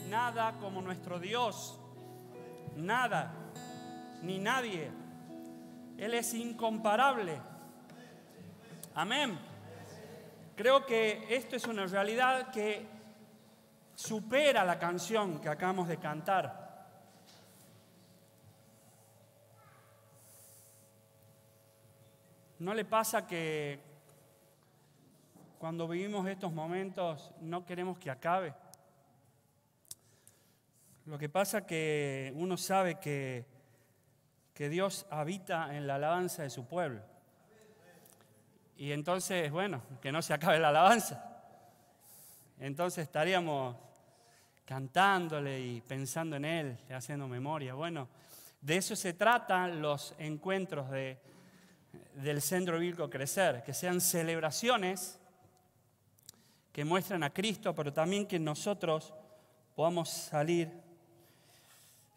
nada como nuestro Dios. Nada, ni nadie. Él es incomparable. Amén. Creo que esto es una realidad que supera la canción que acabamos de cantar. ¿No le pasa que cuando vivimos estos momentos no queremos que acabe? Lo que pasa es que uno sabe que Dios habita en la alabanza de su pueblo. Y entonces, bueno, que no se acabe la alabanza. Entonces estaríamos cantándole y pensando en Él, haciendo memoria. Bueno, de eso se tratan los encuentros del Centro Bíblico Crecer, que sean celebraciones que muestran a Cristo, pero también que nosotros podamos salir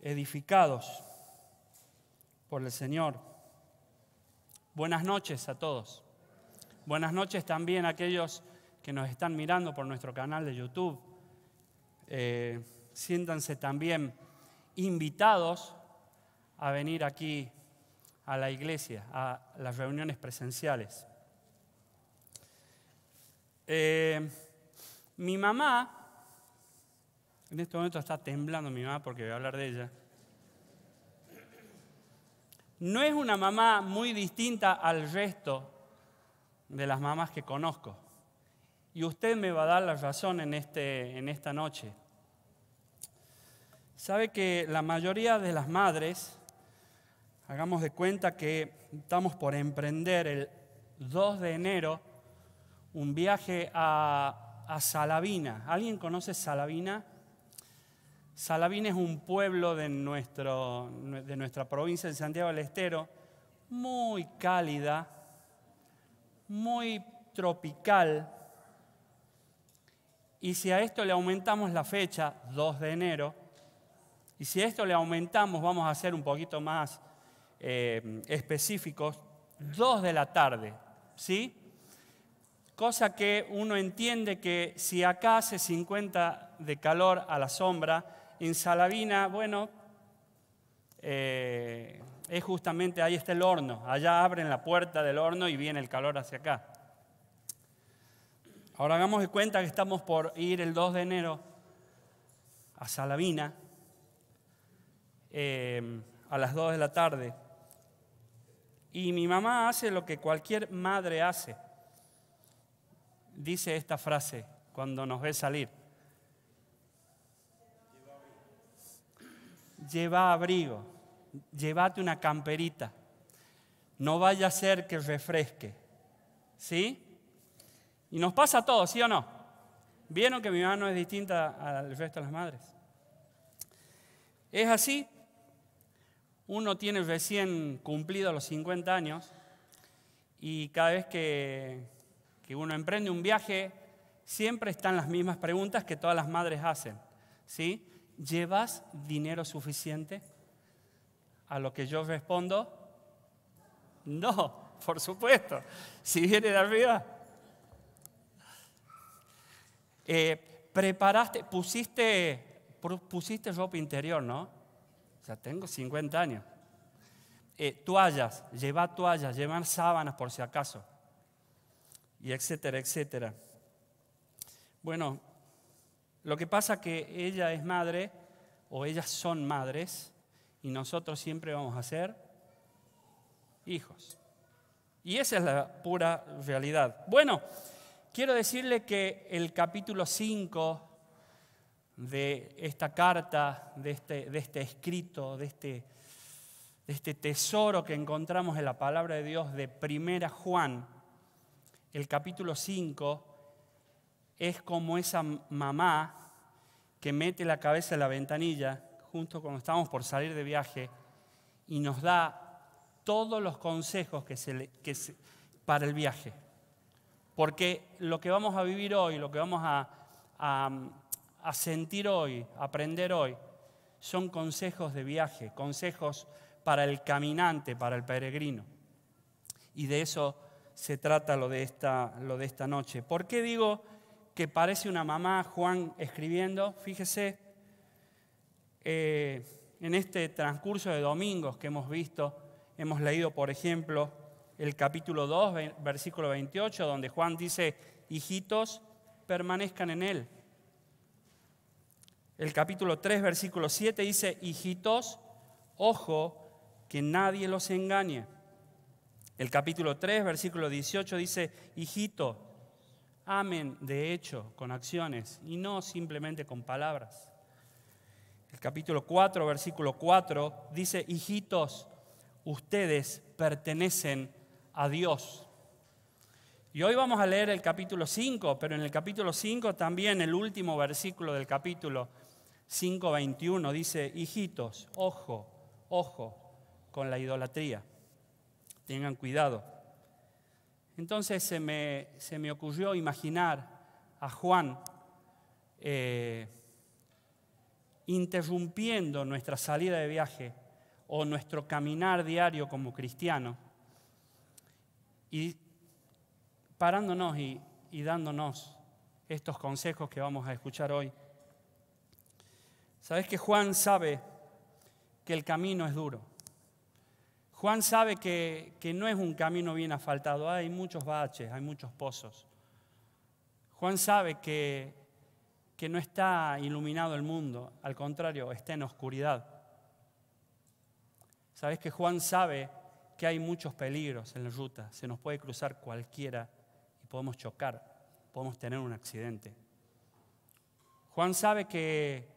edificados por el Señor. Buenas noches a todos. Buenas noches también a aquellos que nos están mirando por nuestro canal de YouTube. Siéntanse también invitados a venir aquí a la iglesia, a las reuniones presenciales. Mi mamá, en este momento está temblando mi mamá porque voy a hablar de ella. No es una mamá muy distinta al resto de las mamás que conozco. Y usted me va a dar la razón en esta noche. Sabe que la mayoría de las madres, hagamos de cuenta que estamos por emprender el 2 de enero un viaje a Salavina. ¿Alguien conoce Salavina? Salavina es un pueblo de nuestra provincia de Santiago del Estero, muy cálida, muy tropical. Y si a esto le aumentamos la fecha, 2 de enero, y si a esto le aumentamos, vamos a ser un poquito más específicos, 2 de la tarde, ¿sí? Cosa que uno entiende que si acá hace 50 de calor a la sombra, en Salavina, bueno, es justamente, ahí está el horno, allá abren la puerta del horno y viene el calor hacia acá. Ahora hagamos de cuenta que estamos por ir el 2 de enero a Salavina a las 2 de la tarde. Y mi mamá hace lo que cualquier madre hace. Dice esta frase cuando nos ve salir. Lleva abrigo, llévate una camperita. No vaya a ser que refresque. ¿Sí? Y nos pasa a todos, ¿sí o no? ¿Vieron que mi mamá no es distinta al resto de las madres? Es así. Uno tiene recién cumplido los 50 años y cada vez que uno emprende un viaje, siempre están las mismas preguntas que todas las madres hacen. ¿Sí? ¿Llevas dinero suficiente? A lo que yo respondo, no, por supuesto. Si viene de arriba. Preparaste, pusiste ropa interior, ¿no? O sea, tengo 50 años. Toallas, llevar sábanas por si acaso. Y etcétera, etcétera. Bueno, lo que pasa es que ella es madre, o ellas son madres, y nosotros siempre vamos a ser hijos. Y esa es la pura realidad. Bueno, quiero decirle que el capítulo 5 de esta carta, de este escrito, de este tesoro que encontramos en la palabra de Dios de 1 Juan, el capítulo 5 es como esa mamá que mete la cabeza en la ventanilla justo cuando estamos por salir de viaje y nos da todos los consejos para el viaje. Porque lo que vamos a vivir hoy, lo que vamos a sentir hoy, a aprender hoy, son consejos de viaje, consejos para el caminante, para el peregrino. Y de eso se trata lo de esta noche. ¿Por qué digo que parece una mamá Juan escribiendo? Fíjese, En este transcurso de domingos que hemos visto, hemos leído, por ejemplo, el capítulo 2, versículo 28, donde Juan dice, hijitos, permanezcan en Él. El capítulo 3, versículo 7 dice, hijitos, ojo, que nadie los engañe. El capítulo 3, versículo 18 dice, hijitos, amen de hecho con acciones y no simplemente con palabras. El capítulo 4, versículo 4 dice, hijitos, ustedes pertenecen a Dios. Y hoy vamos a leer el capítulo 5, pero en el capítulo 5 también el último versículo del capítulo 5:21 dice, hijitos, ojo, ojo con la idolatría. Tengan cuidado. Entonces se me ocurrió imaginar a Juan interrumpiendo nuestra salida de viaje o nuestro caminar diario como cristiano y parándonos y dándonos estos consejos que vamos a escuchar hoy. ¿Sabes que Juan sabe que el camino es duro? Juan sabe que no es un camino bien asfaltado, hay muchos baches, hay muchos pozos. Juan sabe que no está iluminado el mundo, al contrario, está en oscuridad. ¿Sabes que Juan sabe que hay muchos peligros en la ruta? Se nos puede cruzar cualquiera y podemos chocar, podemos tener un accidente. Juan sabe que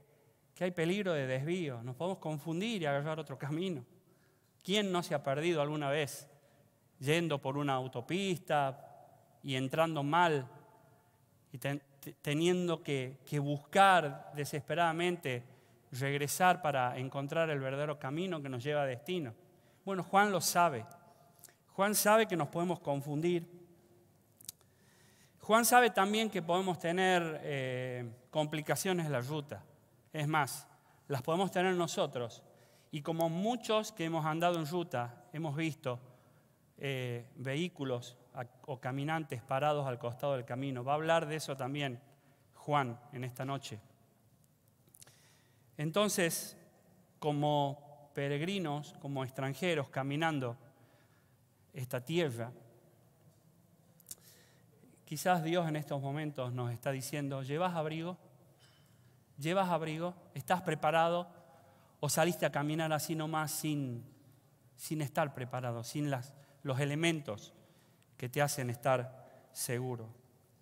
hay peligro de desvío, nos podemos confundir y agarrar otro camino. ¿Quién no se ha perdido alguna vez yendo por una autopista y entrando mal y teniendo que buscar desesperadamente regresar para encontrar el verdadero camino que nos lleva a destino? Bueno, Juan lo sabe. Juan sabe que nos podemos confundir. Juan sabe también que podemos tener complicaciones en la ruta. Es más, las podemos tener nosotros. Y como muchos que hemos andado en ruta, hemos visto vehículos o caminantes parados al costado del camino. Va a hablar de eso también Juan en esta noche. Entonces, como peregrinos, como extranjeros caminando esta tierra, quizás Dios en estos momentos nos está diciendo, ¿llevas abrigo? ¿Llevas abrigo? ¿Estás preparado? ¿O saliste a caminar así nomás sin estar preparado, sin los elementos que te hacen estar seguro?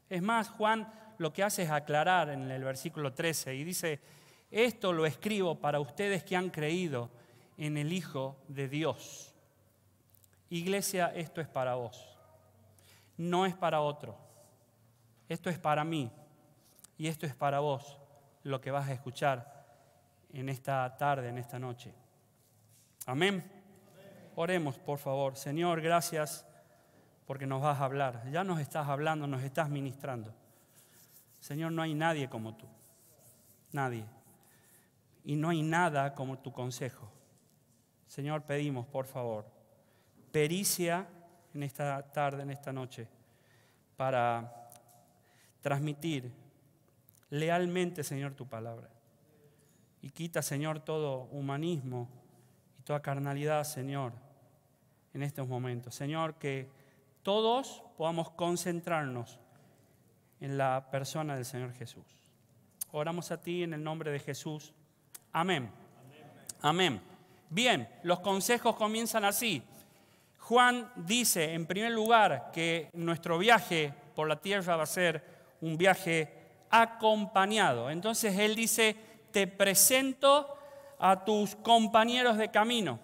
Es más, Juan lo que hace es aclarar en el versículo 13 y dice, esto lo escribo para ustedes que han creído en el Hijo de Dios. Iglesia, esto es para vos, no es para otro. Esto es para mí y esto es para vos, lo que vas a escuchar en esta tarde, en esta noche. Amén. Oremos, por favor. Señor, gracias porque nos vas a hablar. Ya nos estás hablando, nos estás ministrando. Señor, no hay nadie como tú. Nadie. Y no hay nada como tu consejo. Señor, pedimos, por favor, pericia en esta tarde, en esta noche, para transmitir lealmente, Señor, tu palabra. Y quita, Señor, todo humanismo y toda carnalidad, Señor, en estos momentos. Señor, que todos podamos concentrarnos en la persona del Señor Jesús. Oramos a ti en el nombre de Jesús. Amén. Amén. Bien, los consejos comienzan así. Juan dice, en primer lugar, que nuestro viaje por la tierra va a ser un viaje acompañado. Entonces él dice, te presento a tus compañeros de camino.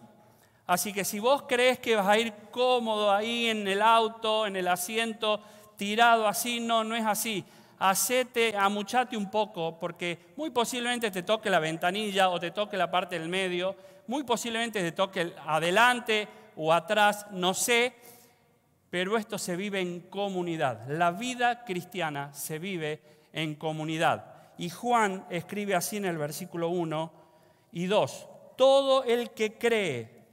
Así que si vos crees que vas a ir cómodo ahí en el auto, en el asiento, tirado así, no es así. Amuchate un poco, porque muy posiblemente te toque la ventanilla o te toque la parte del medio, muy posiblemente te toque adelante o atrás, no sé, pero esto se vive en comunidad. La vida cristiana se vive en comunidad. Y Juan escribe así en el versículo 1 y 2. Todo el que cree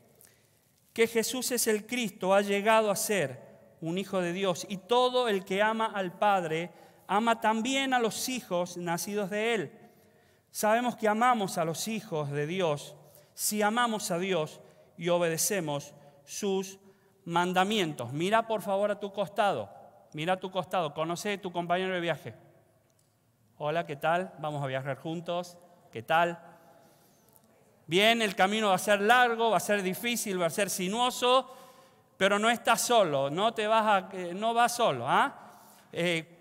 que Jesús es el Cristo ha llegado a ser un hijo de Dios. Y todo el que ama al Padre ama también a los hijos nacidos de Él. Sabemos que amamos a los hijos de Dios si amamos a Dios y obedecemos sus mandamientos. Mira por favor a tu costado. Mira a tu costado. Conoce a tu compañero de viaje. Hola, ¿qué tal? Vamos a viajar juntos. ¿Qué tal? Bien, el camino va a ser largo, va a ser difícil, va a ser sinuoso, pero no estás solo, no vas solo.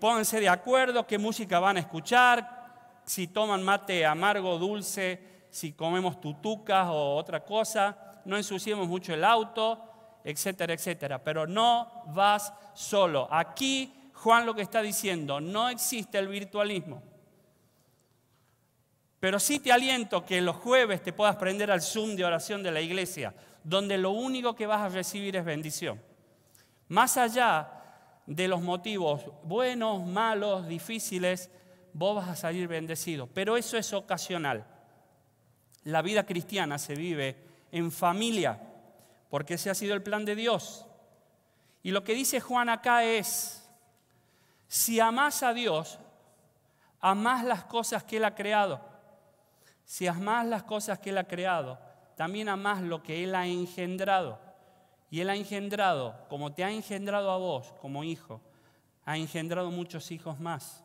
Pónganse de acuerdo qué música van a escuchar, si toman mate amargo, dulce, si comemos tutucas o otra cosa, no ensuciemos mucho el auto, etcétera, etcétera. Pero no vas solo. Aquí Juan lo que está diciendo, no existe el virtualismo. Pero sí te aliento que los jueves te puedas prender al Zoom de oración de la iglesia, donde lo único que vas a recibir es bendición. Más allá de los motivos buenos, malos, difíciles, vos vas a salir bendecido. Pero eso es ocasional. La vida cristiana se vive en familia, porque ese ha sido el plan de Dios. Y lo que dice Juan acá es, si amás a Dios, amás las cosas que Él ha creado. Si amás las cosas que Él ha creado, también amás lo que Él ha engendrado. Y Él ha engendrado, como te ha engendrado a vos como hijo, ha engendrado muchos hijos más.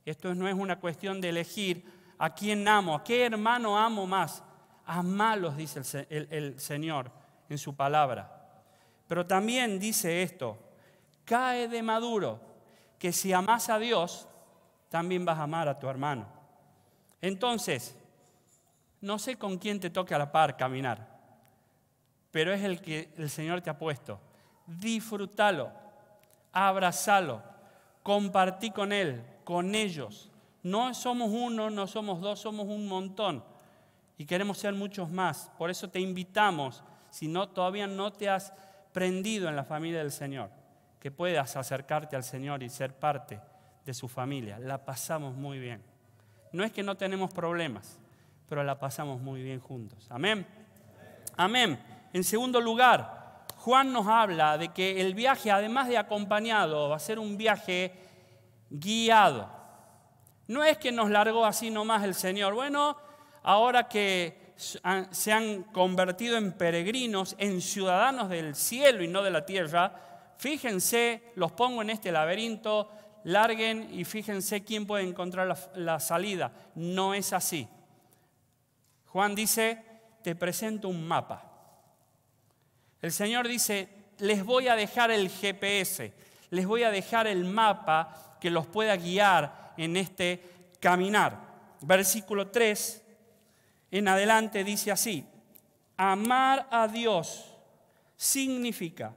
Esto no es una cuestión de elegir a quién amo, a qué hermano amo más. Amalos, dice el Señor en su palabra. Pero también dice esto, cae de maduro, que si amás a Dios, también vas a amar a tu hermano. Entonces, no sé con quién te toque a la par caminar, pero es el que el Señor te ha puesto. Disfrútalo, abrazalo, compartí con Él, con ellos. No somos uno, no somos dos, somos un montón. Y queremos ser muchos más. Por eso te invitamos, si todavía no te has prendido en la familia del Señor, que puedas acercarte al Señor y ser parte de su familia. La pasamos muy bien. No es que no tenemos problemas, pero la pasamos muy bien juntos. Amén. Amén. En segundo lugar, Juan nos habla de que el viaje, además de acompañado, va a ser un viaje guiado. No es que nos largó así nomás el Señor. Bueno, ahora que se han convertido en peregrinos, en ciudadanos del cielo y no de la tierra, fíjense, los pongo en este laberinto, larguen y fíjense quién puede encontrar la salida. No es así. Juan dice, te presento un mapa. El Señor dice, les voy a dejar el GPS, les voy a dejar el mapa que los pueda guiar en este caminar. Versículo 3 en adelante dice así, amar a Dios significa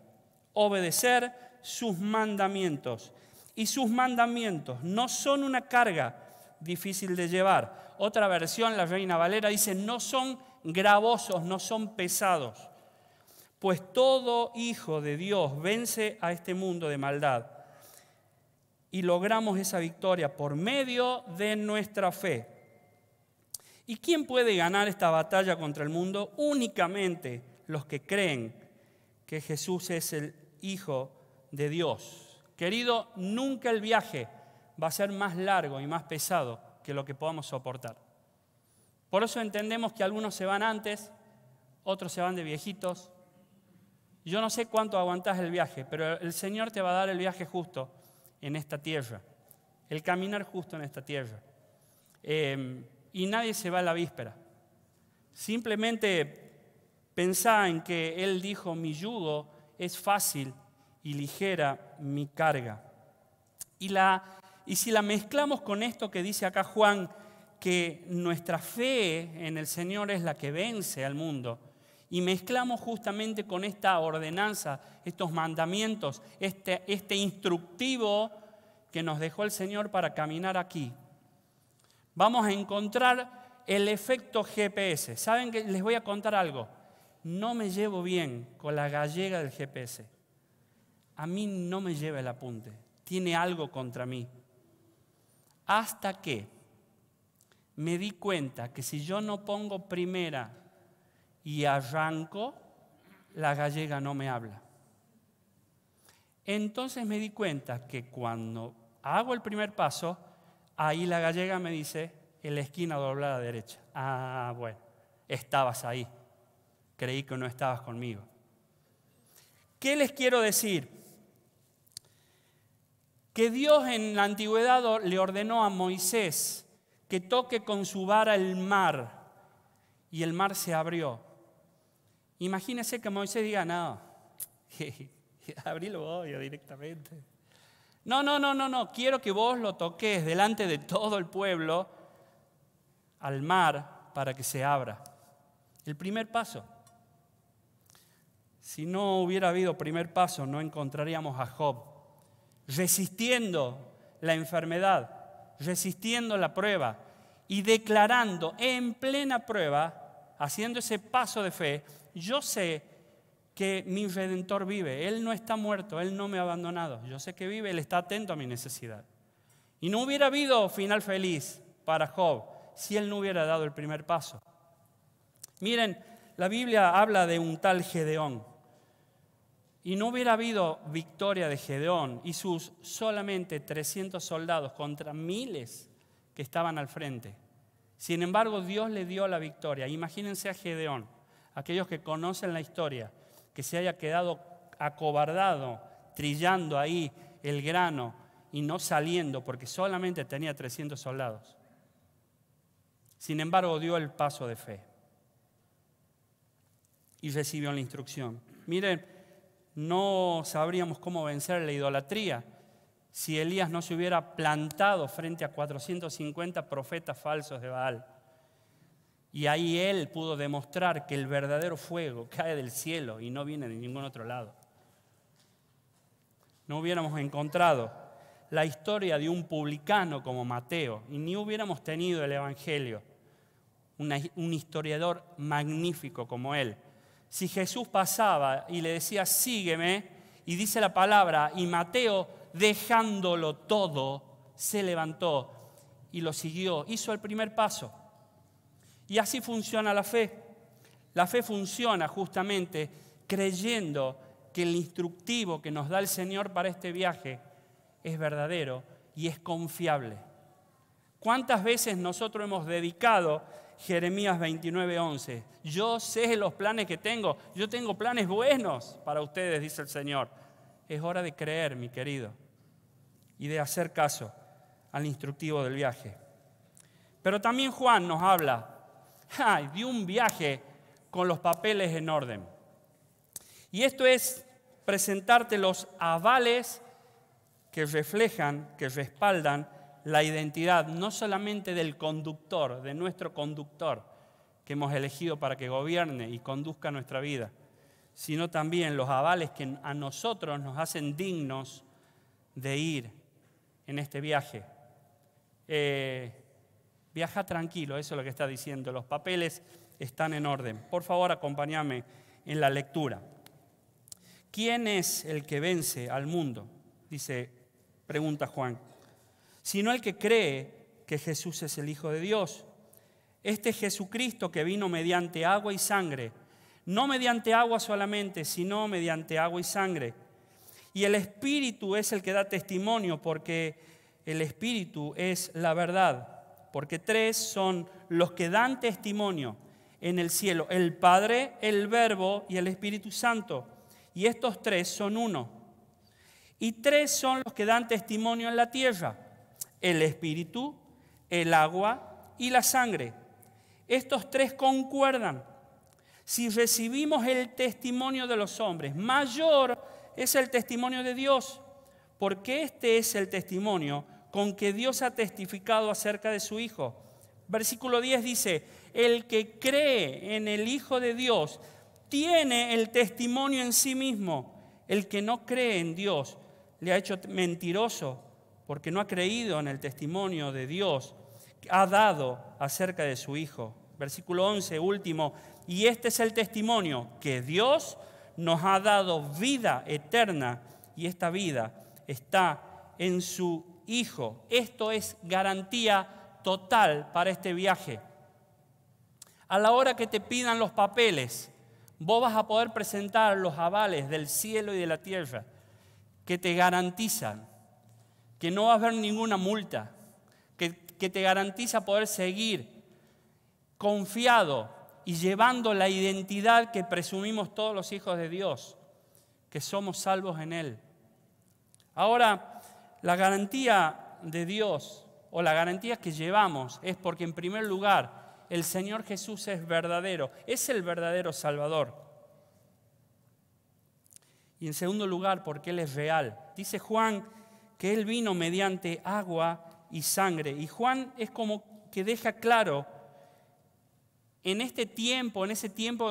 obedecer sus mandamientos. Y sus mandamientos no son una carga difícil de llevar. Otra versión, la Reina Valera, dice, no son gravosos, no son pesados. Pues todo hijo de Dios vence a este mundo de maldad. Y logramos esa victoria por medio de nuestra fe. ¿Y quién puede ganar esta batalla contra el mundo? Únicamente los que creen que Jesús es el Hijo de Dios. Querido, nunca el viaje va a ser más largo y más pesado que lo que podamos soportar. Por eso entendemos que algunos se van antes, otros se van de viejitos. Yo no sé cuánto aguantás el viaje, pero el Señor te va a dar el viaje justo en esta tierra, el caminar justo en esta tierra. Y nadie se va a la víspera. Simplemente pensá en que Él dijo, mi yugo es fácil y ligera mi carga. Y si la mezclamos con esto que dice acá Juan, que nuestra fe en el Señor es la que vence al mundo, y mezclamos justamente con esta ordenanza, estos mandamientos, este instructivo que nos dejó el Señor para caminar aquí, vamos a encontrar el efecto GPS. ¿Saben qué? Les voy a contar algo. No me llevo bien con la gallega del GPS. A mí no me lleva el apunte. Tiene algo contra mí. Hasta que me di cuenta que si yo no pongo primera y arranco, la gallega no me habla. Entonces me di cuenta que cuando hago el primer paso, ahí la gallega me dice, en la esquina doblar a la derecha. Ah, bueno, estabas ahí. Creí que no estabas conmigo. ¿Qué les quiero decir? Que Dios en la antigüedad le ordenó a Moisés que toque con su vara el mar y el mar se abrió. Imagínense que Moisés diga, no, abrilo vos yo directamente. No, quiero que vos lo toques delante de todo el pueblo al mar para que se abra. El primer paso. Si no hubiera habido primer paso, no encontraríamos a Job resistiendo la enfermedad, resistiendo la prueba y declarando en plena prueba, haciendo ese paso de fe, yo sé que mi Redentor vive, Él no está muerto, Él no me ha abandonado, yo sé que vive, Él está atento a mi necesidad. Y no hubiera habido final feliz para Job si Él no hubiera dado el primer paso. Miren, la Biblia habla de un tal Gedeón. Y no hubiera habido victoria de Gedeón y sus solamente 300 soldados contra miles que estaban al frente. Sin embargo, Dios le dio la victoria. Imagínense a Gedeón, aquellos que conocen la historia, que se haya quedado acobardado, trillando ahí el grano y no saliendo porque solamente tenía 300 soldados. Sin embargo, dio el paso de fe y recibió la instrucción. Miren, no sabríamos cómo vencer la idolatría si Elías no se hubiera plantado frente a 450 profetas falsos de Baal. Y ahí él pudo demostrar que el verdadero fuego cae del cielo y no viene de ningún otro lado. No hubiéramos encontrado la historia de un publicano como Mateo y ni hubiéramos tenido el Evangelio, un historiador magnífico como él. Si Jesús pasaba y le decía, sígueme, y dice la palabra, y Mateo, dejándolo todo, se levantó y lo siguió, hizo el primer paso. Y así funciona la fe. La fe funciona justamente creyendo que el instructivo que nos da el Señor para este viaje es verdadero y es confiable. ¿Cuántas veces nosotros hemos dedicado Jeremías 29:11? Yo sé los planes que tengo. Yo tengo planes buenos para ustedes, dice el Señor. Es hora de creer, mi querido, y de hacer caso al instructivo del viaje. Pero también Juan nos habla de un viaje con los papeles en orden. Y esto es presentarte los avales que reflejan, que respaldan la identidad no solamente del conductor, de nuestro conductor que hemos elegido para que gobierne y conduzca nuestra vida, sino también los avales que a nosotros nos hacen dignos de ir en este viaje. Viaja tranquilo, eso es lo que está diciendo. Los papeles están en orden. Por favor, acompáñame en la lectura. ¿Quién es el que vence al mundo? Pregunta Juan. Sino el que cree que Jesús es el Hijo de Dios. Este Jesucristo que vino mediante agua y sangre, no mediante agua solamente, sino mediante agua y sangre. Y el Espíritu es el que da testimonio, porque el Espíritu es la verdad. Porque tres son los que dan testimonio en el cielo: el Padre, el Verbo y el Espíritu Santo. Y estos tres son uno. Y tres son los que dan testimonio en la tierra: el Espíritu, el agua y la sangre. Estos tres concuerdan. Si recibimos el testimonio de los hombres, mayor es el testimonio de Dios, porque este es el testimonio con que Dios ha testificado acerca de su Hijo. Versículo 10 dice: el que cree en el Hijo de Dios tiene el testimonio en sí mismo. El que no cree en Dios le ha hecho mentiroso, porque no ha creído en el testimonio de Dios que ha dado acerca de su Hijo. Versículo 11, último: y este es el testimonio, que Dios nos ha dado vida eterna, y esta vida está en su Hijo. Esto es garantía total para este viaje. A la hora que te pidan los papeles, vos vas a poder presentar los avales del cielo y de la tierra que te garantizan que no va a haber ninguna multa, que que te garantiza poder seguir confiado y llevando la identidad que presumimos todos los hijos de Dios, que somos salvos en Él. Ahora, la garantía de Dios o la garantía que llevamos es porque en primer lugar el Señor Jesús es verdadero, es el verdadero Salvador. Y en segundo lugar porque Él es real. Dice Juan que Él vino mediante agua y sangre. Y Juan es como que deja claro en ese tiempo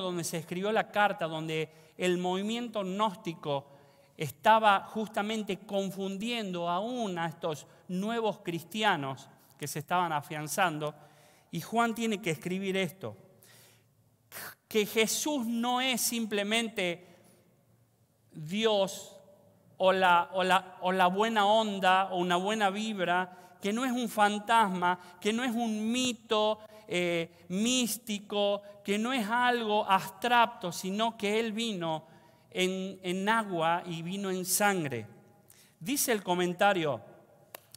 donde se escribió la carta, donde el movimiento gnóstico estaba justamente confundiendo aún a estos nuevos cristianos que se estaban afianzando, y Juan tiene que escribir esto, que Jesús no es simplemente Dios o la buena onda o una buena vibra, que no es un fantasma, que no es un mito místico, que no es algo abstracto, sino que Él vino en agua y vino en sangre. Dice el comentario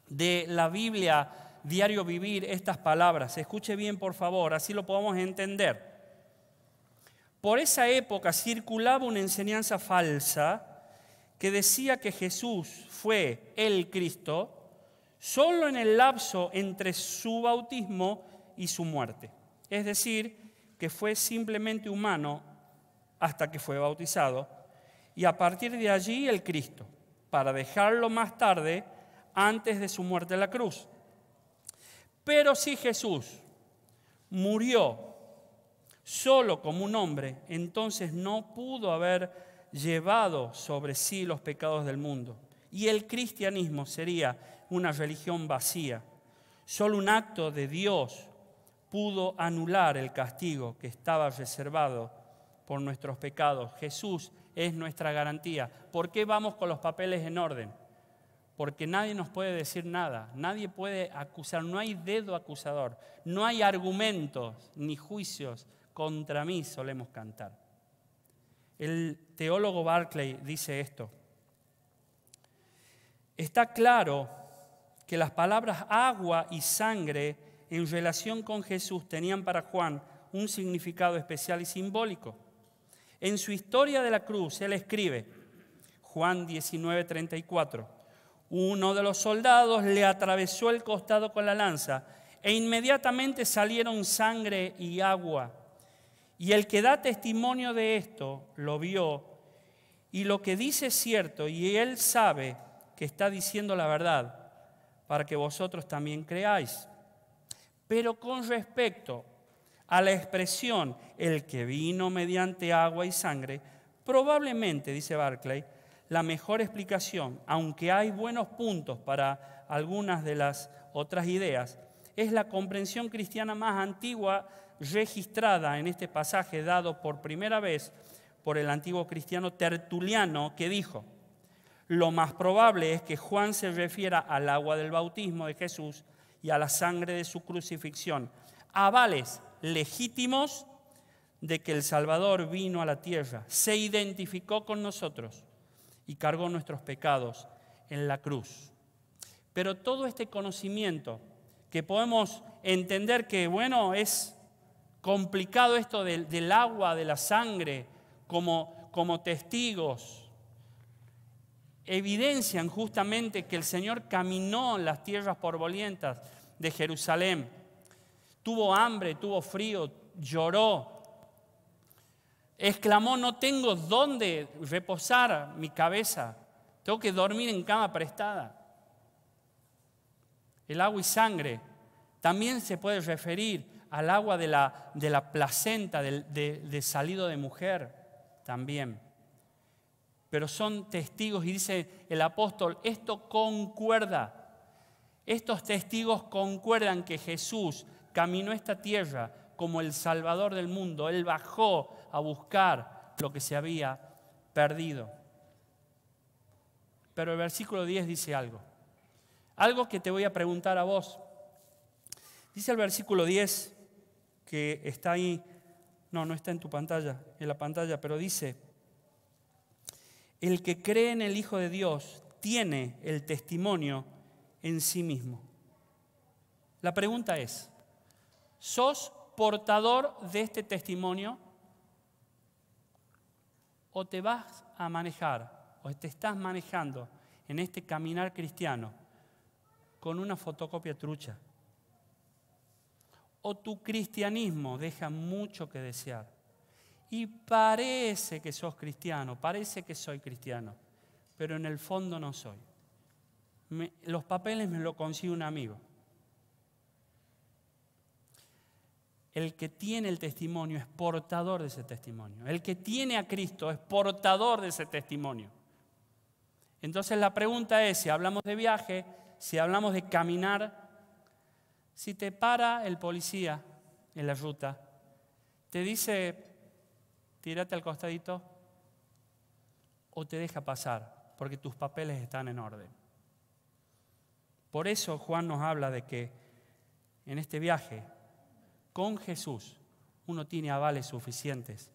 de la Biblia Diario Vivir estas palabras. Escuche bien, por favor, así lo podemos entender. Por esa época circulaba una enseñanza falsa que decía que Jesús fue el Cristo solo en el lapso entre su bautismo y su muerte. Es decir, que fue simplemente humano hasta que fue bautizado, y a partir de allí el Cristo, para dejarlo más tarde, antes de su muerte en la cruz. Pero si Jesús murió solo como un hombre, entonces no pudo haber llevado sobre sí los pecados del mundo. Y el cristianismo sería una religión vacía. Solo un acto de Dios pudo anular el castigo que estaba reservado por nuestros pecados. Jesús es nuestra garantía. ¿Por qué vamos con los papeles en orden? Porque nadie nos puede decir nada, nadie puede acusar, no hay dedo acusador, no hay argumentos ni juicios contra mí, solemos cantar. El teólogo Barclay dice esto: está claro que las palabras agua y sangre en relación con Jesús tenían para Juan un significado especial y simbólico. En su historia de la cruz, él escribe, Juan 19:34, uno de los soldados le atravesó el costado con la lanza e inmediatamente salieron sangre y agua. Y el que da testimonio de esto lo vio, y lo que dice es cierto, y él sabe que está diciendo la verdad, para que vosotros también creáis. Pero con respecto a la expresión el que vino mediante agua y sangre, probablemente, dice Barclay, la mejor explicación, aunque hay buenos puntos para algunas de las otras ideas, es la comprensión cristiana más antigua registrada en este pasaje, dado por primera vez por el antiguo cristiano Tertuliano, que dijo: lo más probable es que Juan se refiera al agua del bautismo de Jesús y a la sangre de su crucifixión, avales legítimos de que el Salvador vino a la tierra, se identificó con nosotros y cargó nuestros pecados en la cruz. Pero todo este conocimiento que podemos entender que, bueno, es complicado esto del agua, de la sangre, como testigos, evidencian justamente que el Señor caminó en las tierras polvorientas de Jerusalén. Tuvo hambre, tuvo frío, lloró, exclamó: no tengo dónde reposar mi cabeza, tengo que dormir en cama prestada. El agua y sangre también se puede referir al agua de la placenta, de salido de mujer también. Pero son testigos, y dice el apóstol, esto concuerda. Estos testigos concuerdan que Jesús caminó esta tierra como el Salvador del mundo. Él bajó a buscar lo que se había perdido. Pero el versículo 10 dice algo que te voy a preguntar a vos. Dice el versículo 10, que está ahí, no está en tu pantalla, en la pantalla, pero dice: el que cree en el Hijo de Dios tiene el testimonio en sí mismo. La pregunta es, ¿sos portador de este testimonio? ¿O te vas a manejar, o te estás manejando en este caminar cristiano con una fotocopia trucha? ¿O tu cristianismo deja mucho que desear? Y parece que sos cristiano, parece que soy cristiano, pero en el fondo no soy. Los papeles me lo consigue un amigo. El que tiene el testimonio es portador de ese testimonio. El que tiene a Cristo es portador de ese testimonio. Entonces la pregunta es, si hablamos de viaje, si hablamos de caminar, si te para el policía en la ruta, te dice, tírate al costadito, o te deja pasar, porque tus papeles están en orden. Por eso Juan nos habla de que en este viaje, con Jesús, uno tiene avales suficientes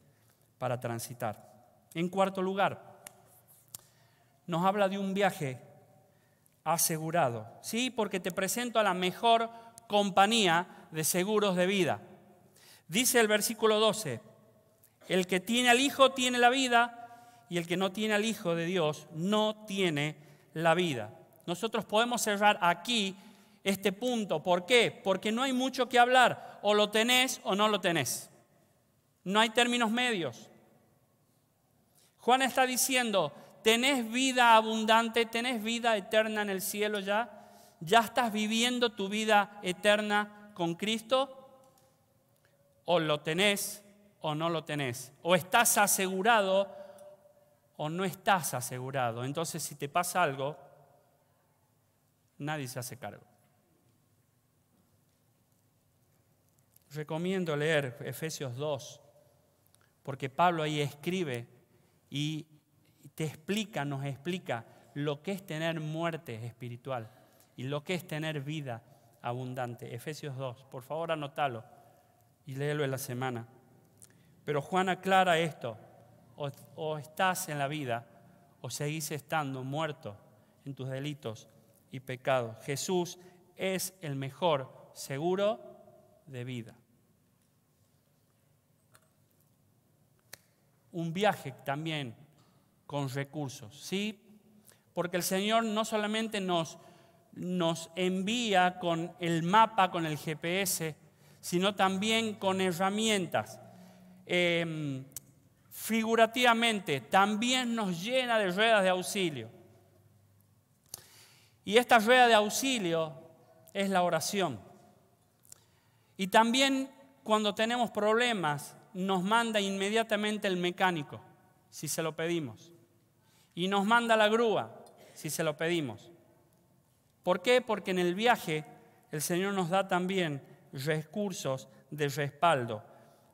para transitar. En cuarto lugar, nos habla de un viaje asegurado. Sí, porque te presento a la mejor compañía de seguros de vida. Dice el versículo 12, el que tiene al Hijo tiene la vida, y el que no tiene al Hijo de Dios no tiene la vida. Nosotros podemos cerrar aquí este punto. ¿Por qué? Porque no hay mucho que hablar. O lo tenés o no lo tenés. No hay términos medios. Juan está diciendo, ¿tenés vida abundante? ¿Tenés vida eterna en el cielo ya? ¿Ya estás viviendo tu vida eterna con Cristo? O lo tenés o no lo tenés. O estás asegurado o no estás asegurado. Entonces, si te pasa algo, nadie se hace cargo. Recomiendo leer Efesios 2, porque Pablo ahí escribe y nos explica lo que es tener muerte espiritual y lo que es tener vida abundante. Efesios 2, por favor anótalo y léelo en la semana. Pero Juan aclara esto, o estás en la vida o seguís estando muerto en tus delitos y pecados. Jesús es el mejor seguro de vida. Un viaje también con recursos, ¿sí? Porque el Señor no solamente nos envía con el mapa, con el GPS, sino también con herramientas. Figurativamente, también nos llena de ruedas de auxilio. Y esta rueda de auxilio es la oración. Y también cuando tenemos problemas, nos manda inmediatamente el mecánico, si se lo pedimos. Y nos manda la grúa, si se lo pedimos. ¿Por qué? Porque en el viaje el Señor nos da también recursos de respaldo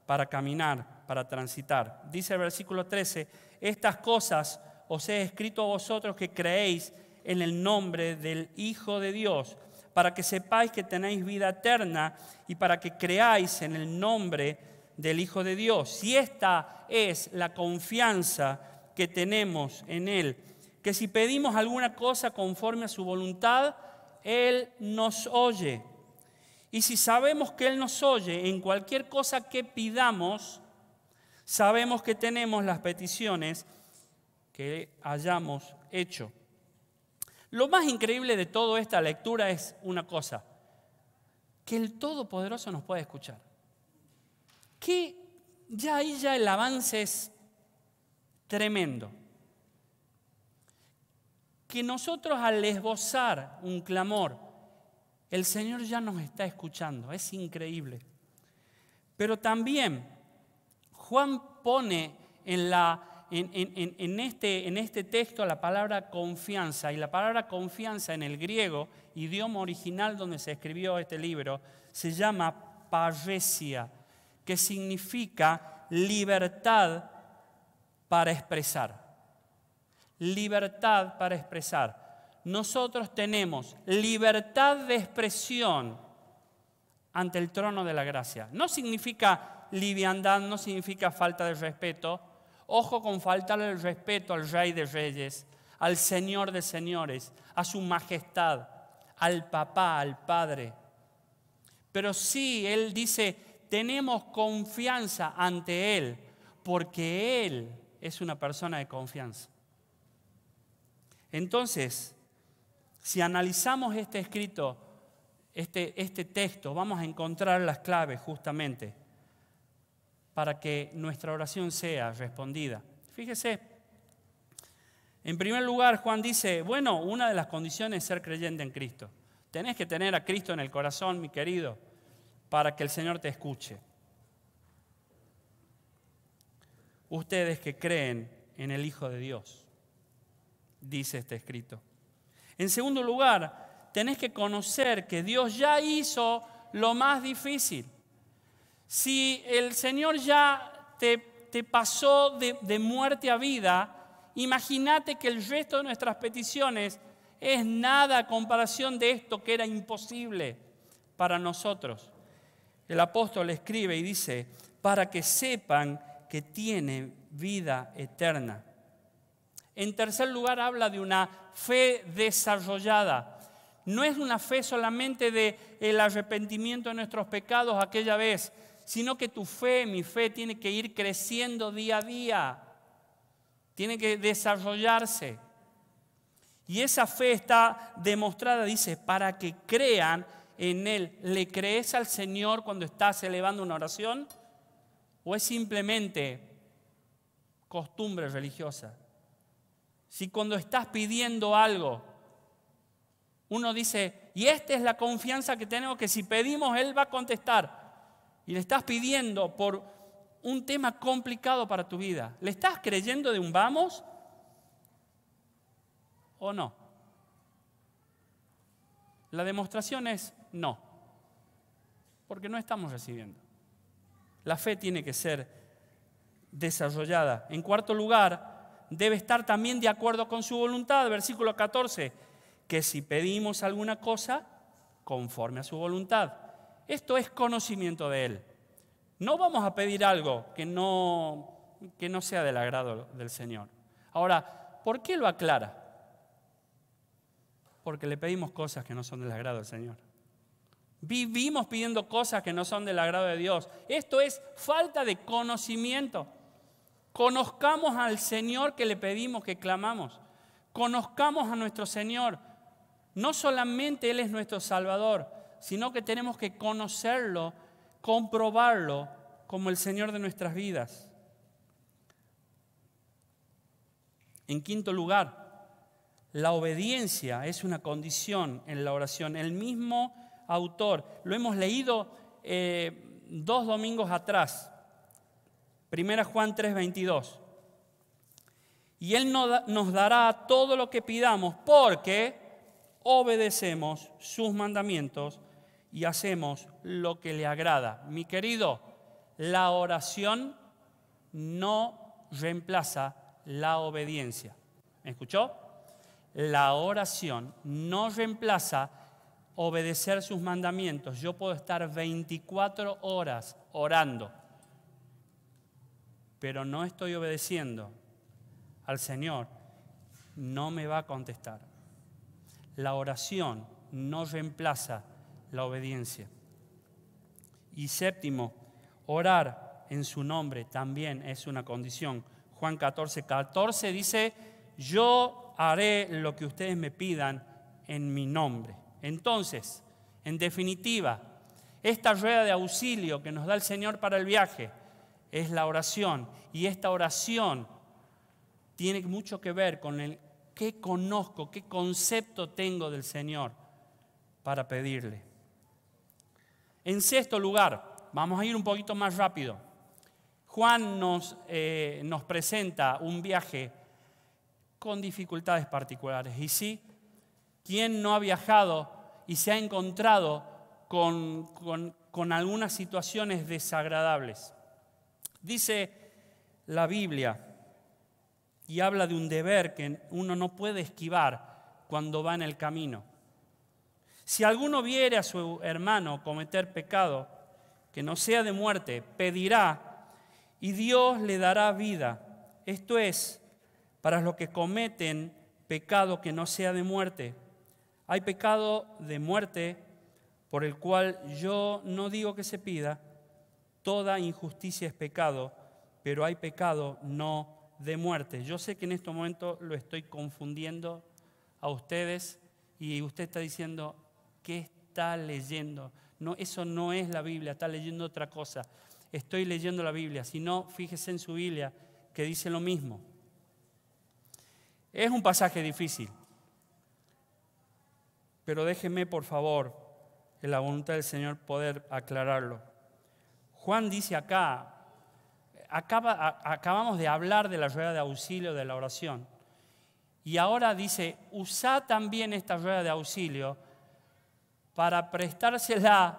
para caminar, para transitar. Dice el versículo 13, estas cosas os he escrito a vosotros que creéis en el nombre del Hijo de Dios, para que sepáis que tenéis vida eterna y para que creáis en el nombre del Hijo de Dios. Si esta es la confianza que tenemos en Él, que si pedimos alguna cosa conforme a su voluntad, Él nos oye. Y si sabemos que Él nos oye en cualquier cosa que pidamos, sabemos que tenemos las peticiones que hayamos hecho. Lo más increíble de toda esta lectura es una cosa, que el Todopoderoso nos puede escuchar. Que ya el avance es tremendo. Que nosotros al esbozar un clamor, el Señor ya nos está escuchando, es increíble. Pero también Juan pone en este texto la palabra confianza, y la palabra confianza en el griego, idioma original donde se escribió este libro, se llama parresia, que significa libertad para expresar. Libertad para expresar. Nosotros tenemos libertad de expresión ante el trono de la gracia. No significa liviandad, no significa falta de respeto. Ojo con faltarle el respeto al Rey de Reyes, al Señor de Señores, a su majestad, al Papá, al Padre. Pero sí, Él dice, tenemos confianza ante Él, porque Él es una persona de confianza. Entonces, si analizamos este escrito, este texto, vamos a encontrar las claves justamente para que nuestra oración sea respondida. Fíjese, en primer lugar, Juan dice, bueno, una de las condiciones es ser creyente en Cristo. Tenés que tener a Cristo en el corazón, mi querido, para que el Señor te escuche. Ustedes que creen en el Hijo de Dios, dice este escrito. En segundo lugar, tenés que conocer que Dios ya hizo lo más difícil. Si el Señor ya te pasó de muerte a vida, imagínate que el resto de nuestras peticiones es nada a comparación de esto que era imposible para nosotros. El apóstol escribe y dice, para que sepan que tienen vida eterna. En tercer lugar, habla de una fe desarrollada. No es una fe solamente del arrepentimiento de nuestros pecados aquella vez, sino que tu fe, mi fe, tiene que ir creciendo día a día. Tiene que desarrollarse. Y esa fe está demostrada, dice, para que crean en Él. ¿Le crees al Señor cuando estás elevando una oración? ¿O es simplemente costumbre religiosa? Si cuando estás pidiendo algo, uno dice, y esta es la confianza que tenemos, que si pedimos Él va a contestar. Y le estás pidiendo por un tema complicado para tu vida. ¿Le estás creyendo de un vamos o no? La demostración es no, porque no estamos recibiendo. La fe tiene que ser desarrollada. En cuarto lugar, debe estar también de acuerdo con su voluntad. Versículo 14, que si pedimos alguna cosa, conforme a su voluntad. Esto es conocimiento de Él. No vamos a pedir algo que no sea del agrado del Señor. Ahora, ¿por qué lo aclara? Porque le pedimos cosas que no son del agrado del Señor. Vivimos pidiendo cosas que no son del agrado de Dios. Esto es falta de conocimiento. Conozcamos al Señor que le pedimos, que clamamos. Conozcamos a nuestro Señor. No solamente Él es nuestro Salvador, sino que tenemos que conocerlo, comprobarlo como el Señor de nuestras vidas. En quinto lugar, la obediencia es una condición en la oración. El mismo autor, lo hemos leído 2 domingos atrás, 1 Juan 3:22. Y Él nos dará todo lo que pidamos porque obedecemos sus mandamientos y hacemos lo que le agrada. Mi querido, la oración no reemplaza la obediencia. ¿Me escuchó? La oración no reemplaza obedecer sus mandamientos. Yo puedo estar 24 horas orando, pero no estoy obedeciendo al Señor, no me va a contestar. La oración no reemplaza la obediencia. Y séptimo, orar en su nombre también es una condición. Juan 14:14 dice, yo haré lo que ustedes me pidan en mi nombre. Entonces, en definitiva, esta rueda de auxilio que nos da el Señor para el viaje es la oración. Y esta oración tiene mucho que ver con el qué conozco, qué concepto tengo del Señor para pedirle. En sexto lugar, vamos a ir un poquito más rápido. Juan nos presenta un viaje con dificultades particulares. Y sí, ¿quién no ha viajado y se ha encontrado con algunas situaciones desagradables? Dice la Biblia y habla de un deber que uno no puede esquivar cuando va en el camino. Si alguno viere a su hermano cometer pecado que no sea de muerte, pedirá y Dios le dará vida. Esto es, para los que cometen pecado que no sea de muerte. Hay pecado de muerte por el cual yo no digo que se pida, toda injusticia es pecado, pero hay pecado no de muerte. Yo sé que en este momento lo estoy confundiendo a ustedes y usted está diciendo, ¿qué está leyendo? No, eso no es la Biblia, está leyendo otra cosa. Estoy leyendo la Biblia, si no, fíjese en su Biblia que dice lo mismo. Es un pasaje difícil, pero déjeme por favor, en la voluntad del Señor, poder aclararlo. Juan dice acá, acabamos de hablar de la rueda de auxilio de la oración, y ahora dice, usá también esta rueda de auxilio para prestársela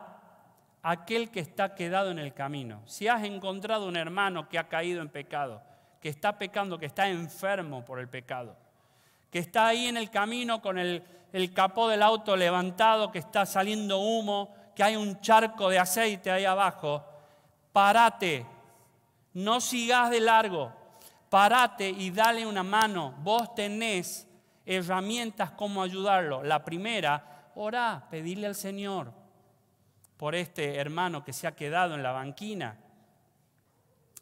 a aquel que está quedado en el camino. Si has encontrado un hermano que ha caído en pecado, que está pecando, que está enfermo por el pecado, que está ahí en el camino con el capó del auto levantado, que está saliendo humo, que hay un charco de aceite ahí abajo, parate, no sigas de largo, parate y dale una mano. Vos tenés herramientas como ayudarlo. La primera, orá, pedirle al Señor por este hermano que se ha quedado en la banquina.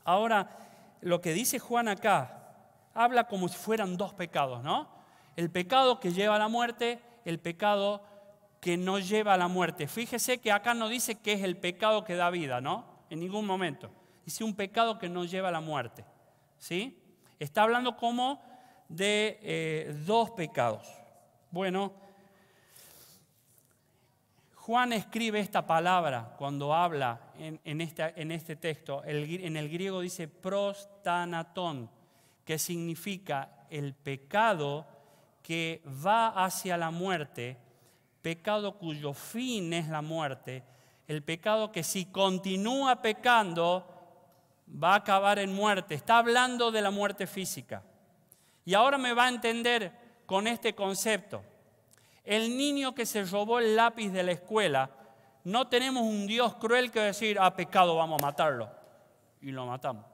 Ahora, lo que dice Juan acá, habla como si fueran dos pecados, ¿no? El pecado que lleva a la muerte, el pecado que no lleva a la muerte. Fíjese que acá no dice que es el pecado que da vida, ¿no? En ningún momento. Dice un pecado que no lleva a la muerte, ¿sí? Está hablando como de dos pecados. Bueno, Juan escribe esta palabra cuando habla en este texto. En el griego dice prostanaton, que significa el pecado que va hacia la muerte, pecado cuyo fin es la muerte, el pecado que si continúa pecando va a acabar en muerte. Está hablando de la muerte física. Y ahora me va a entender con este concepto. El niño que se robó el lápiz de la escuela, no tenemos un Dios cruel que decir, pecado, vamos a matarlo. Y lo matamos.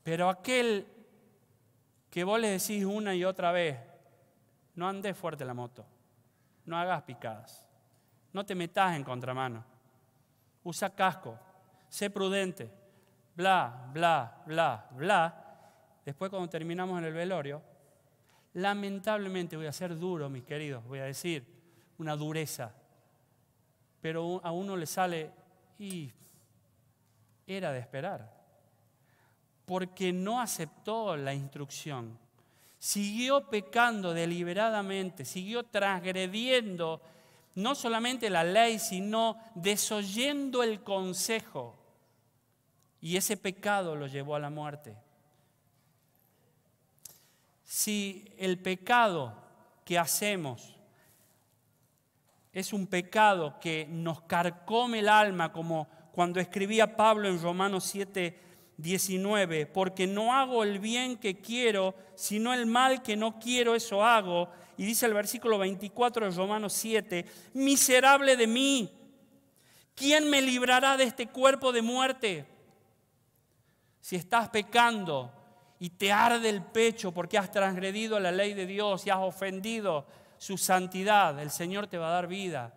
Pero aquel que vos le decís una y otra vez, no andes fuerte la moto, no hagas picadas, no te metas en contramano, usa casco, sé prudente, bla, bla, bla, bla. Después cuando terminamos en el velorio, lamentablemente voy a ser duro, mis queridos, voy a decir una dureza, pero a uno le sale y era de esperar. Porque no aceptó la instrucción, siguió pecando deliberadamente, siguió transgrediendo no solamente la ley, sino desoyendo el consejo. Y ese pecado lo llevó a la muerte. Si el pecado que hacemos es un pecado que nos carcome el alma, como cuando escribía Pablo en Romanos 7:19, porque no hago el bien que quiero, sino el mal que no quiero, eso hago. Y dice el versículo 24 de Romanos 7, miserable de mí, ¿quién me librará de este cuerpo de muerte? Si estás pecando y te arde el pecho porque has transgredido la ley de Dios y has ofendido su santidad, el Señor te va a dar vida.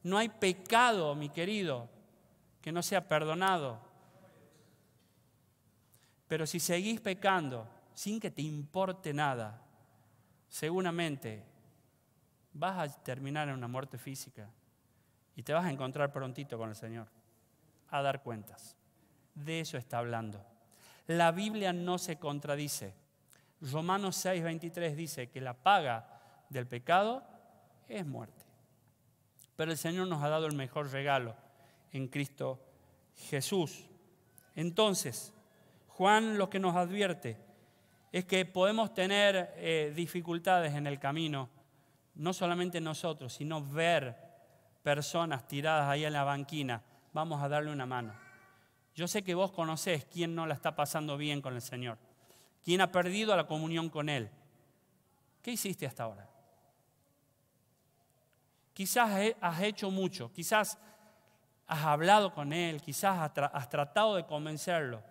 No hay pecado, mi querido, que no sea perdonado. Pero si seguís pecando sin que te importe nada, seguramente vas a terminar en una muerte física y te vas a encontrar prontito con el Señor, a dar cuentas. De eso está hablando. La Biblia no se contradice. Romanos 6:23 dice que la paga del pecado es muerte. Pero el Señor nos ha dado el mejor regalo en Cristo Jesús. Entonces, Juan lo que nos advierte es que podemos tener dificultades en el camino, no solamente nosotros, sino ver personas tiradas ahí en la banquina. Vamos a darle una mano. Yo sé que vos conocés quién no la está pasando bien con el Señor, quién ha perdido la comunión con Él. ¿Qué hiciste hasta ahora? Quizás has hecho mucho, quizás has hablado con Él, quizás has tratado de convencerlo,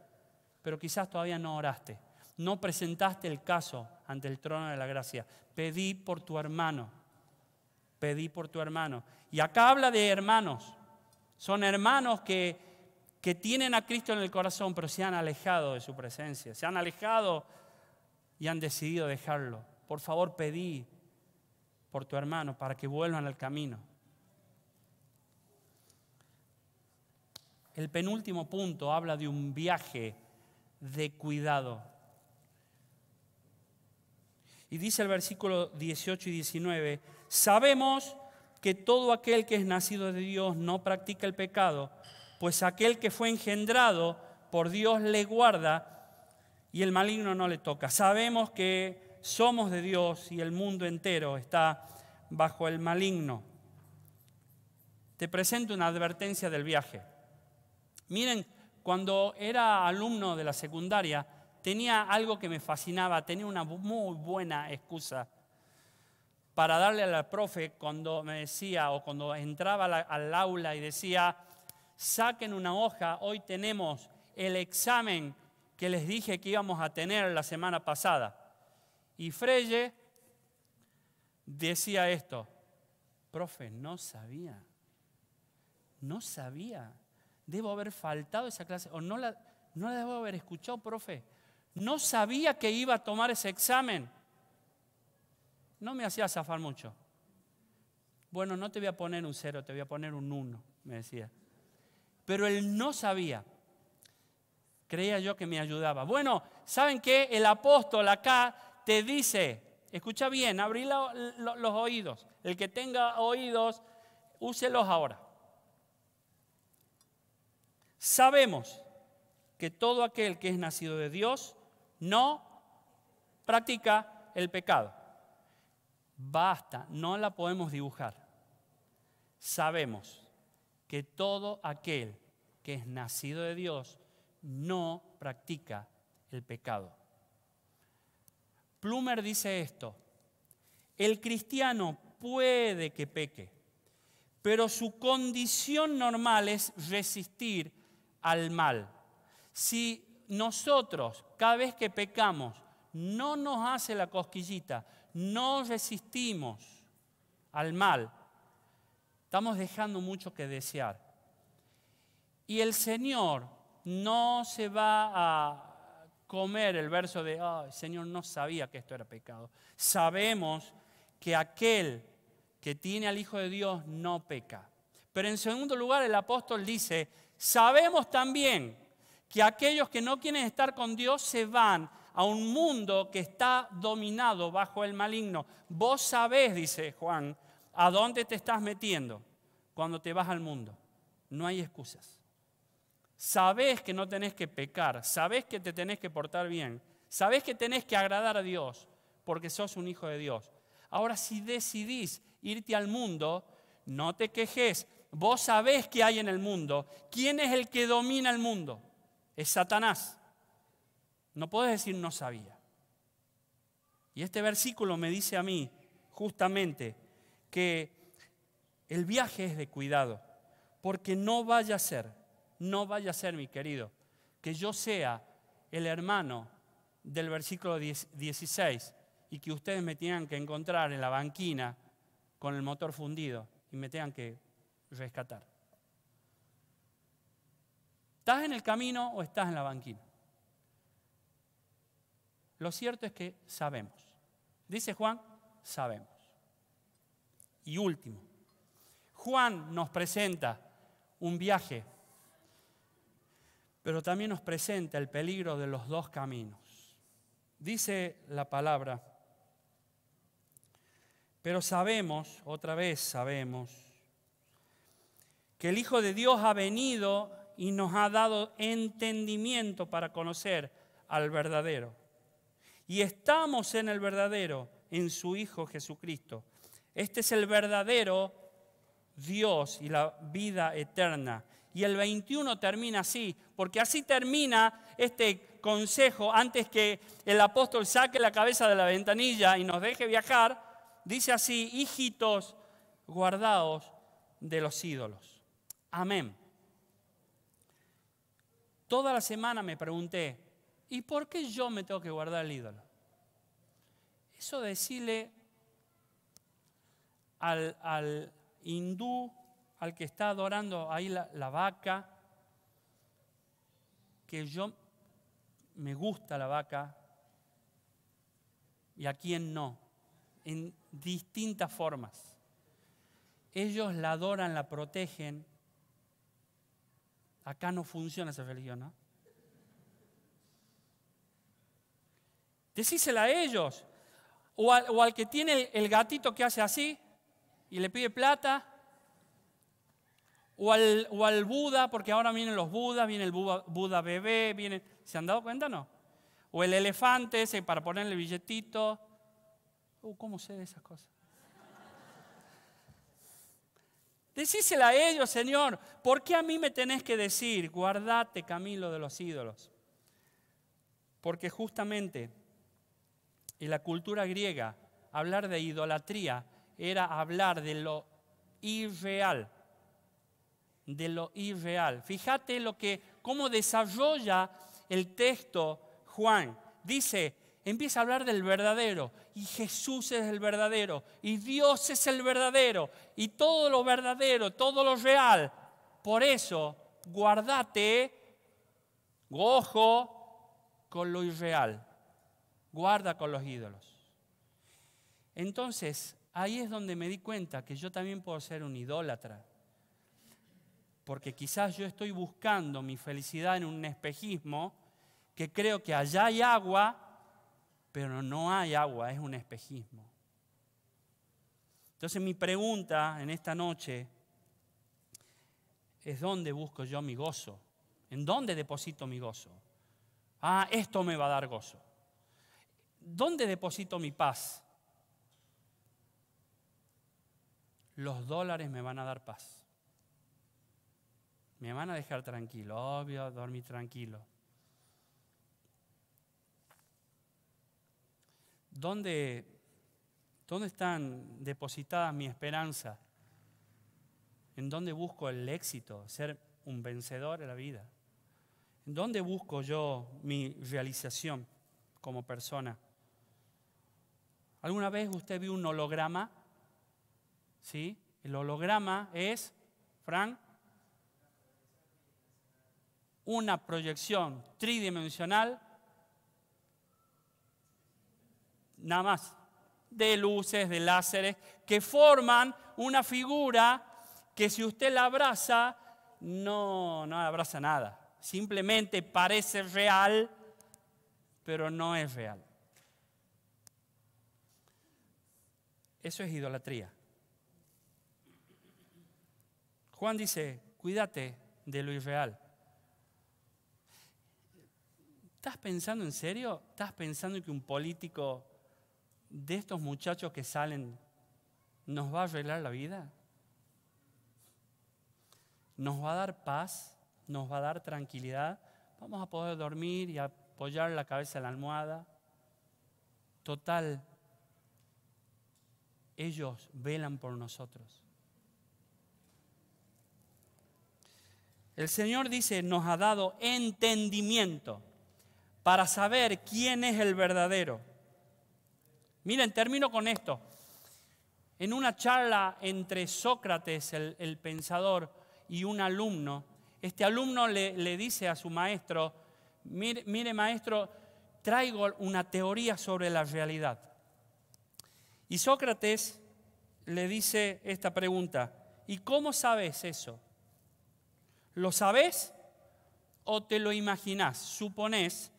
pero quizás todavía no oraste, no presentaste el caso ante el trono de la gracia. Pedí por tu hermano, pedí por tu hermano. Y acá habla de hermanos. Son hermanos que tienen a Cristo en el corazón, pero se han alejado de su presencia. Se han alejado y han decidido dejarlo. Por favor, pedí por tu hermano para que vuelvan al camino. El penúltimo punto habla de un viaje de cuidado. Y dice el versículo 18 y 19, sabemos que todo aquel que es nacido de Dios no practica el pecado, pues aquel que fue engendrado por Dios le guarda y el maligno no le toca. Sabemos que somos de Dios y el mundo entero está bajo el maligno. Te presento una advertencia del viaje. Miren, cuando era alumno de la secundaria, tenía algo que me fascinaba, tenía una muy buena excusa para darle a la profe cuando me decía, o cuando entraba al aula y decía, saquen una hoja, hoy tenemos el examen que les dije que íbamos a tener la semana pasada. Y Freye decía esto, profe, no sabía, debo haber faltado esa clase, o no la debo haber escuchado, profe, no sabía que iba a tomar ese examen. No me hacía zafar mucho. Bueno, no te voy a poner un 0, te voy a poner un 1, me decía. Pero él no sabía. Creía yo que me ayudaba. Bueno, ¿saben qué? El apóstol acá te dice, escucha bien, abrí los oídos. El que tenga oídos, úselos ahora. Sabemos que todo aquel que es nacido de Dios no practica el pecado. Basta, no la podemos dibujar. Sabemos que todo aquel que es nacido de Dios no practica el pecado. Plumer dice esto, el cristiano puede que peque, pero su condición normal es resistir al mal. Si nosotros, cada vez que pecamos, no nos hace la cosquillita, no resistimos al mal, estamos dejando mucho que desear. Y el Señor no se va a comer el verso de, Señor, no sabía que esto era pecado. Sabemos que aquel que tiene al Hijo de Dios no peca. Pero en segundo lugar, el apóstol dice, sabemos también que aquellos que no quieren estar con Dios se van a un mundo que está dominado bajo el maligno. Vos sabés, dice Juan, a dónde te estás metiendo cuando te vas al mundo. No hay excusas. Sabés que no tenés que pecar, sabés que te tenés que portar bien, sabés que tenés que agradar a Dios porque sos un hijo de Dios. Ahora, si decidís irte al mundo, no te quejes. Vos sabés qué hay en el mundo. ¿Quién es el que domina el mundo? Es Satanás. No podés decir no sabía. Y este versículo me dice a mí justamente que el viaje es de cuidado, porque no vaya a ser, mi querido, que yo sea el hermano del versículo 16 y que ustedes me tengan que encontrar en la banquina con el motor fundido y me tengan que rescatar. ¿Estás en el camino o estás en la banquina? Lo cierto es que sabemos. Dice Juan, sabemos. Y último, Juan nos presenta un viaje, pero también nos presenta el peligro de los dos caminos. Dice la palabra, pero sabemos, otra vez sabemos, que el Hijo de Dios ha venido y nos ha dado entendimiento para conocer al verdadero. Y estamos en el verdadero, en su Hijo Jesucristo. Este es el verdadero Dios y la vida eterna. Y el 21 termina así, porque así termina este consejo antes que el apóstol saque la cabeza de la ventanilla y nos deje viajar. Dice así, hijitos, guardaos de los ídolos. Amén. Toda la semana me pregunté, ¿y por qué yo me tengo que guardar el ídolo? Eso decirle al hindú, al que está adorando ahí la vaca, que me gusta la vaca, y a quien no, en distintas formas. Ellos la adoran, la protegen. Acá no funciona esa religión, ¿no? Decísela a ellos. O al que tiene el gatito que hace así y le pide plata. O al Buda, porque ahora vienen los Budas, viene el Buda bebé, ¿se han dado cuenta o no? O el elefante ese para ponerle el billetito. ¿Cómo sé de esas cosas? Decísela a ellos, Señor, ¿por qué a mí me tenés que decir, guardate, Camilo, de los ídolos? Porque justamente en la cultura griega, hablar de idolatría era hablar de lo irreal. De lo irreal. Fíjate cómo desarrolla el texto Juan. Dice, empieza a hablar del verdadero. Y Jesús es el verdadero. Y Dios es el verdadero. Y todo lo verdadero, todo lo real. Por eso, guardate, ojo, con lo irreal. Guarda con los ídolos. Entonces, ahí es donde me di cuenta que yo también puedo ser un idólatra. Porque quizás yo estoy buscando mi felicidad en un espejismo que creo que allá hay agua, pero no hay agua, es un espejismo. Entonces mi pregunta en esta noche es: ¿dónde busco yo mi gozo? ¿En dónde deposito mi gozo? Esto me va a dar gozo. ¿Dónde deposito mi paz? Los dólares me van a dar paz. Me van a dejar tranquilo, obvio, dormir tranquilo. ¿Dónde están depositadas mi esperanza? ¿En dónde busco el éxito, ser un vencedor en la vida? ¿En dónde busco yo mi realización como persona? ¿Alguna vez usted vio un holograma? ¿Sí? El holograma es, Frank, una proyección tridimensional, nada más, de luces, de láseres, que forman una figura que si usted la abraza, no abraza nada. Simplemente parece real, pero no es real. Eso es idolatría. Juan dice, cuídate de lo irreal. ¿Estás pensando en serio? ¿Estás pensando que un político de estos muchachos que salen nos va a arreglar la vida? ¿Nos va a dar paz? ¿Nos va a dar tranquilidad? ¿Vamos a poder dormir y apoyar la cabeza en la almohada? Total, ellos velan por nosotros. El Señor dice, nos ha dado entendimiento para saber quién es el verdadero. Miren, termino con esto. En una charla entre Sócrates, el pensador, y un alumno, este alumno le dice a su maestro, mire maestro, traigo una teoría sobre la realidad. Y Sócrates le dice esta pregunta, ¿y cómo sabes eso? ¿Lo sabes o te lo imaginás? ¿Suponés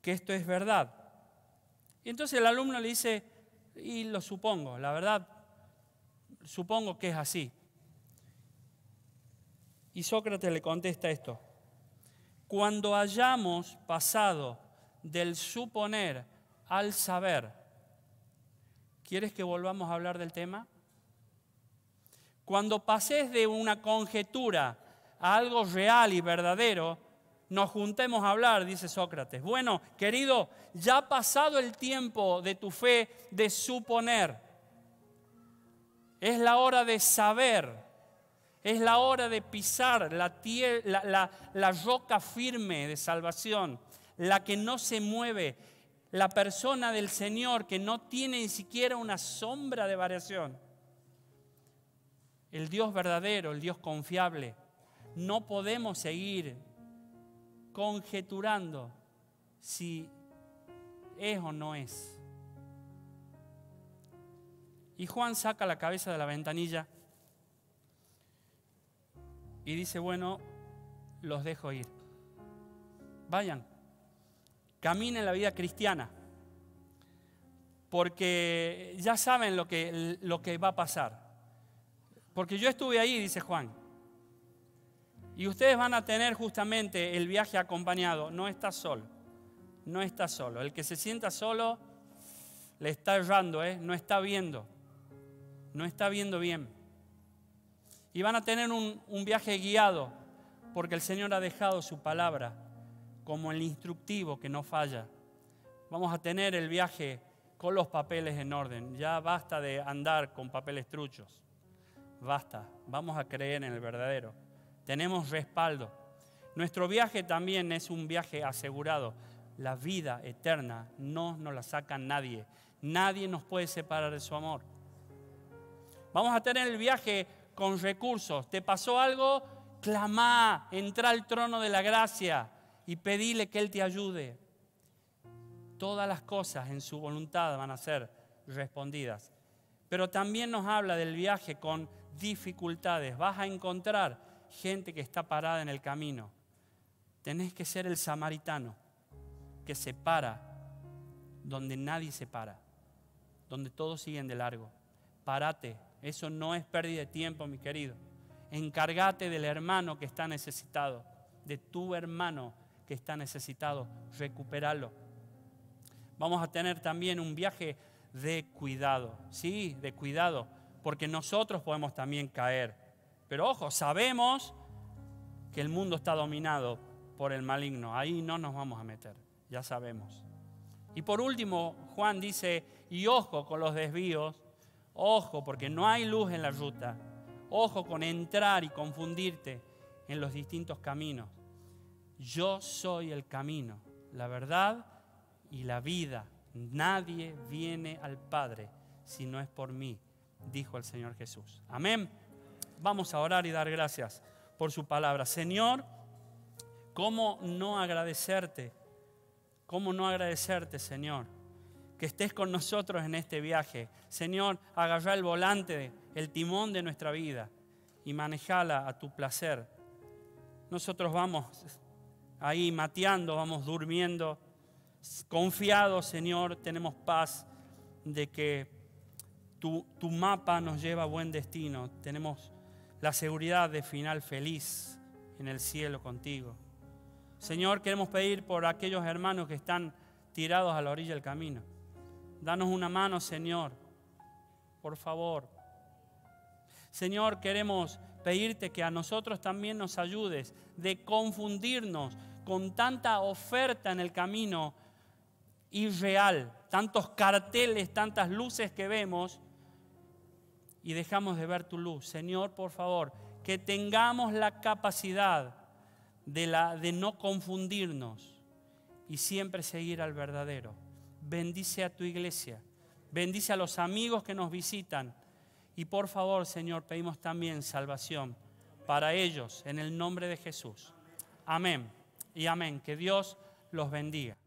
que esto es verdad? Y entonces el alumno le dice, y lo supongo, la verdad, supongo que es así. Y Sócrates le contesta esto, cuando hayamos pasado del suponer al saber, ¿quieres que volvamos a hablar del tema? Cuando pases de una conjetura a algo real y verdadero, nos juntemos a hablar, dice Sócrates. Bueno, querido, ya ha pasado el tiempo de tu fe de suponer. Es la hora de saber. Es la hora de pisar la roca firme de salvación, la que no se mueve, la persona del Señor que no tiene ni siquiera una sombra de variación. el Dios verdadero, el Dios confiable. No podemos seguir conjeturando si es o no es. Y Juan saca la cabeza de la ventanilla y dice, bueno, los dejo ir. Vayan, caminen la vida cristiana, porque ya saben lo que va a pasar. Porque yo estuve ahí, dice Juan, y ustedes van a tener justamente el viaje acompañado. No está solo, no está solo. El que se sienta solo le está errando, no está viendo bien. Y van a tener un viaje guiado, porque el Señor ha dejado su palabra como el instructivo que no falla. Vamos a tener el viaje con los papeles en orden. Ya basta de andar con papeles truchos. Basta, vamos a creer en el verdadero. Tenemos respaldo. Nuestro viaje también es un viaje asegurado. La vida eterna no nos la saca nadie. Nadie nos puede separar de su amor. Vamos a tener el viaje con recursos. ¿Te pasó algo? Clamá, entra al trono de la gracia y pedile que Él te ayude. Todas las cosas en su voluntad van a ser respondidas. Pero también nos habla del viaje con dificultades. Vas a encontrar gente que está parada en el camino. Tenés que ser el samaritano que se para donde nadie se para, donde todos siguen de largo. Párate, eso no es pérdida de tiempo, mi querido. Encárgate del hermano que está necesitado, de tu hermano que está necesitado, recupéralo. Vamos a tener también un viaje de cuidado, sí, de cuidado, porque nosotros podemos también caer. Pero ojo, sabemos que el mundo está dominado por el maligno, ahí no nos vamos a meter, ya sabemos. Y por último, Juan dice, y ojo con los desvíos, ojo porque no hay luz en la ruta, ojo con entrar y confundirte en los distintos caminos. Yo soy el camino, la verdad y la vida. Nadie viene al Padre si no es por mí, dijo el Señor Jesús. Amén. Vamos a orar y dar gracias por su palabra. Señor, ¿cómo no agradecerte? ¿Cómo no agradecerte, Señor? Que estés con nosotros en este viaje. Señor, agarrá el volante, el timón de nuestra vida y manejala a tu placer. Nosotros vamos ahí mateando, vamos durmiendo, confiados, Señor, tenemos paz de que tu mapa nos lleva a buen destino. Tenemos la seguridad de final feliz en el cielo contigo. Señor, queremos pedir por aquellos hermanos que están tirados a la orilla del camino. Danos una mano, Señor, por favor. Señor, queremos pedirte que a nosotros también nos ayudes de confundirnos con tanta oferta en el camino irreal, tantos carteles, tantas luces que vemos y dejamos de ver tu luz. Señor, por favor, que tengamos la capacidad de no confundirnos y siempre seguir al verdadero. Bendice a tu iglesia, bendice a los amigos que nos visitan y por favor, Señor, pedimos también salvación para ellos en el nombre de Jesús. Amén y amén. Que Dios los bendiga.